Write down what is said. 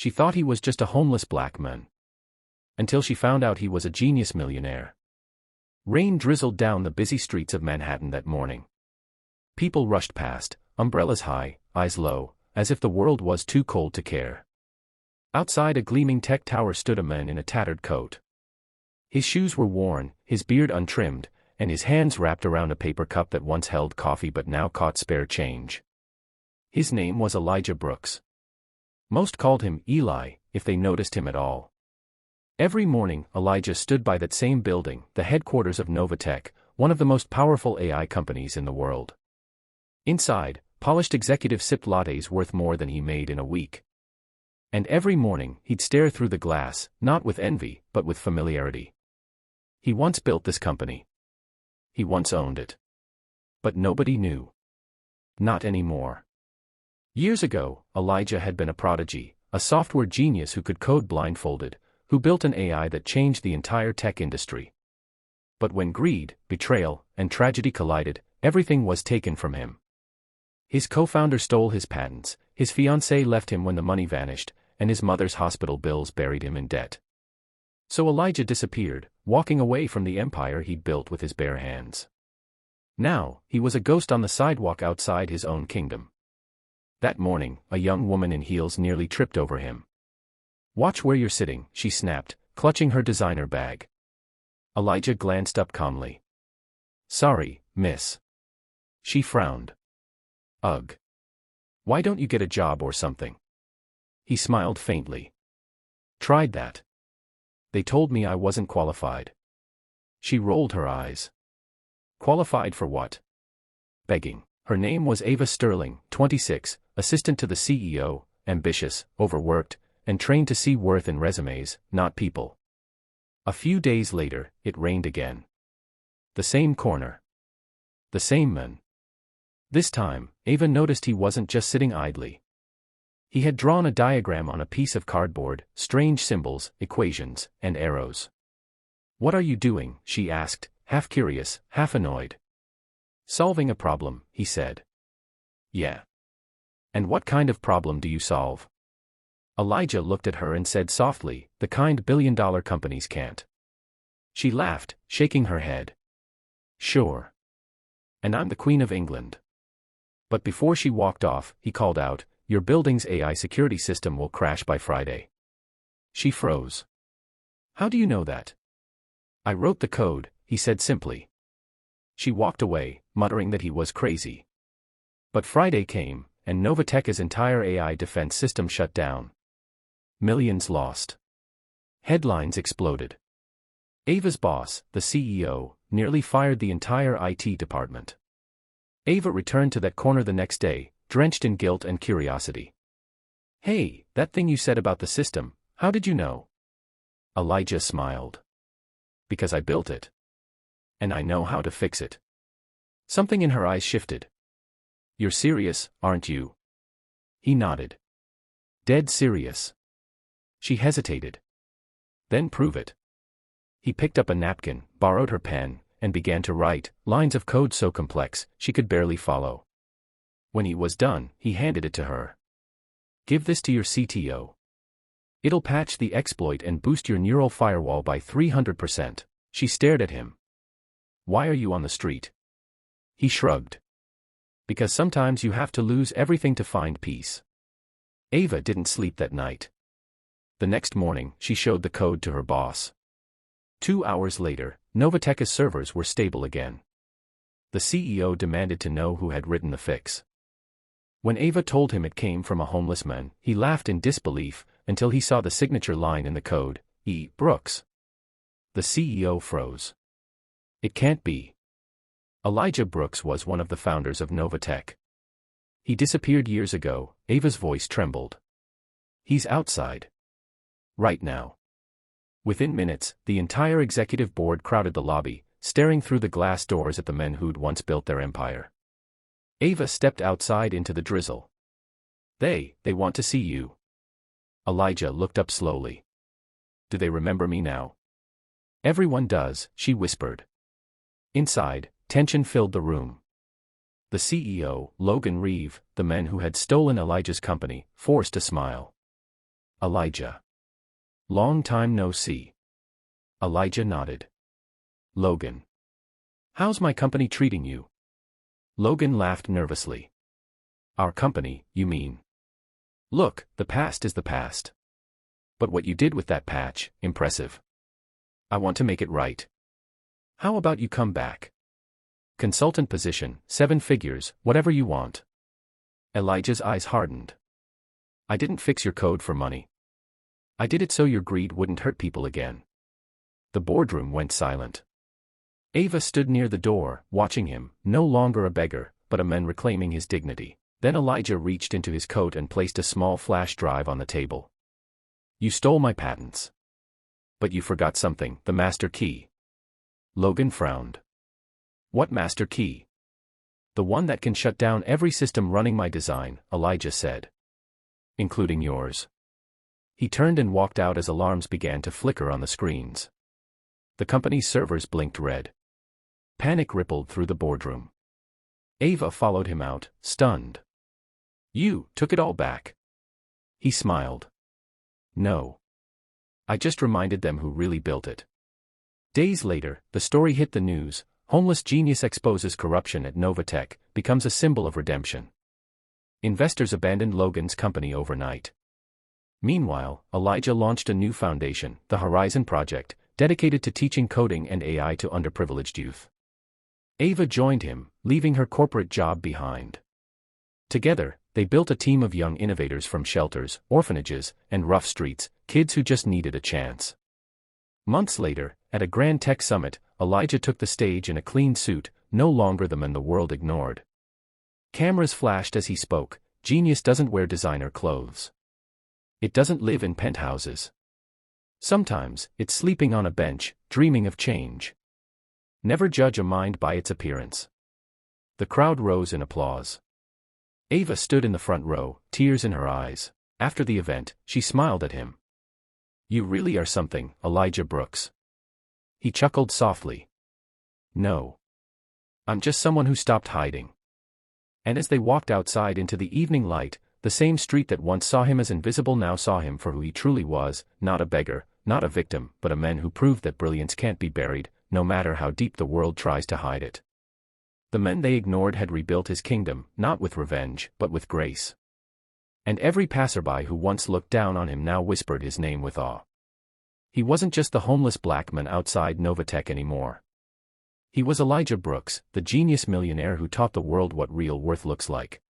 She thought he was just a homeless black man. Until she found out he was a genius millionaire. Rain drizzled down the busy streets of Manhattan that morning. People rushed past, umbrellas high, eyes low, as if the world was too cold to care. Outside a gleaming tech tower stood a man in a tattered coat. His shoes were worn, his beard untrimmed, and his hands wrapped around a paper cup that once held coffee but now caught spare change. His name was Elijah Brooks. Most called him Eli, if they noticed him at all. Every morning, Elijah stood by that same building, the headquarters of NovaTech, one of the most powerful AI companies in the world. Inside, polished executives sipped lattes worth more than he made in a week. And every morning, he'd stare through the glass, not with envy, but with familiarity. He once built this company. He once owned it. But nobody knew. Not anymore. Years ago, Elijah had been a prodigy, a software genius who could code blindfolded, who built an AI that changed the entire tech industry. But when greed, betrayal, and tragedy collided, everything was taken from him. His co-founder stole his patents, his fiancée left him when the money vanished, and his mother's hospital bills buried him in debt. So Elijah disappeared, walking away from the empire he'd built with his bare hands. Now, he was a ghost on the sidewalk outside his own kingdom. That morning, a young woman in heels nearly tripped over him. "Watch where you're sitting," she snapped, clutching her designer bag. Elijah glanced up calmly. "Sorry, miss." She frowned. "Ugh. Why don't you get a job or something?" He smiled faintly. "Tried that. They told me I wasn't qualified." She rolled her eyes. "Qualified for what?" "Begging." Her name was Ava Sterling, 26, assistant to the CEO, ambitious, overworked, and trained to see worth in resumes, not people. A few days later, it rained again. The same corner. The same man. This time, Ava noticed he wasn't just sitting idly. He had drawn a diagram on a piece of cardboard, strange symbols, equations, and arrows. "What are you doing?" she asked, half curious, half annoyed. "Solving a problem," he said. "Yeah. And what kind of problem do you solve?" Elijah looked at her and said softly, "The kind billion-dollar companies can't." She laughed, shaking her head. "Sure. And I'm the Queen of England." But before she walked off, he called out, "Your building's AI security system will crash by Friday." She froze. "How do you know that?" "I wrote the code," he said simply. She walked away, muttering that he was crazy. But Friday came, and NovaTech's entire AI defense system shut down. Millions lost. Headlines exploded. Ava's boss, the CEO, nearly fired the entire IT department. Ava returned to that corner the next day, drenched in guilt and curiosity. "Hey, that thing you said about the system, how did you know?" Elijah smiled. "Because I built it. And I know how to fix it." Something in her eyes shifted. "You're serious, aren't you?" He nodded. "Dead serious." She hesitated. "Then prove it." He picked up a napkin, borrowed her pen, and began to write, lines of code so complex, she could barely follow. When he was done, he handed it to her. "Give this to your CTO. It'll patch the exploit and boost your neural firewall by 300%. She stared at him. "Why are you on the street?" He shrugged. "Because sometimes you have to lose everything to find peace." Ava didn't sleep that night. The next morning, she showed the code to her boss. 2 hours later, NovaTech's servers were stable again. The CEO demanded to know who had written the fix. When Ava told him it came from a homeless man, he laughed in disbelief, until he saw the signature line in the code, E. Brooks. The CEO froze. It can't be. Elijah Brooks was one of the founders of NovaTech. He disappeared years ago. Ava's voice trembled. He's outside. Right now. Within minutes, the entire executive board crowded the lobby, staring through the glass doors at the men who'd once built their empire. Ava stepped outside into the drizzle. They want to see you." Elijah looked up slowly. "Do they remember me now?" "Everyone does," she whispered. Inside, tension filled the room. The CEO, Logan Reeve, the man who had stolen Elijah's company, forced a smile. Elijah. Long time no see. Elijah nodded. Logan. How's my company treating you? Logan laughed nervously. Our company, you mean? Look, the past is the past. But what you did with that patch, impressive. I want to make it right. How about you come back? Consultant position, 7 figures, whatever you want. Elijah's eyes hardened. I didn't fix your code for money. I did it so your greed wouldn't hurt people again. The boardroom went silent. Ava stood near the door, watching him, no longer a beggar, but a man reclaiming his dignity. Then Elijah reached into his coat and placed a small flash drive on the table. You stole my patents. But you forgot something, the master key. Logan frowned. What master key? The one that can shut down every system running my design, Elijah said. Including yours. He turned and walked out as alarms began to flicker on the screens. The company's servers blinked red. Panic rippled through the boardroom. Ava followed him out, stunned. You took it all back. He smiled. No. I just reminded them who really built it. Days later, the story hit the news. Homeless genius exposes corruption at NovaTech, becomes a symbol of redemption. Investors abandoned Logan's company overnight. Meanwhile, Elijah launched a new foundation, the Horizon Project, dedicated to teaching coding and AI to underprivileged youth. Ava joined him, leaving her corporate job behind. Together, they built a team of young innovators from shelters, orphanages, and rough streets, kids who just needed a chance. Months later, at a grand tech summit, Elijah took the stage in a clean suit, no longer the man the world ignored. Cameras flashed as he spoke. Genius doesn't wear designer clothes. It doesn't live in penthouses. Sometimes, it's sleeping on a bench, dreaming of change. Never judge a mind by its appearance. The crowd rose in applause. Ava stood in the front row, tears in her eyes. After the event, she smiled at him. You really are something, Elijah Brooks. He chuckled softly. No. I'm just someone who stopped hiding. And as they walked outside into the evening light, the same street that once saw him as invisible now saw him for who he truly was, not a beggar, not a victim, but a man who proved that brilliance can't be buried, no matter how deep the world tries to hide it. The men they ignored had rebuilt his kingdom, not with revenge, but with grace. And every passerby who once looked down on him now whispered his name with awe. He wasn't just the homeless black man outside NovaTech anymore. He was Elijah Brooks, the genius millionaire who taught the world what real worth looks like.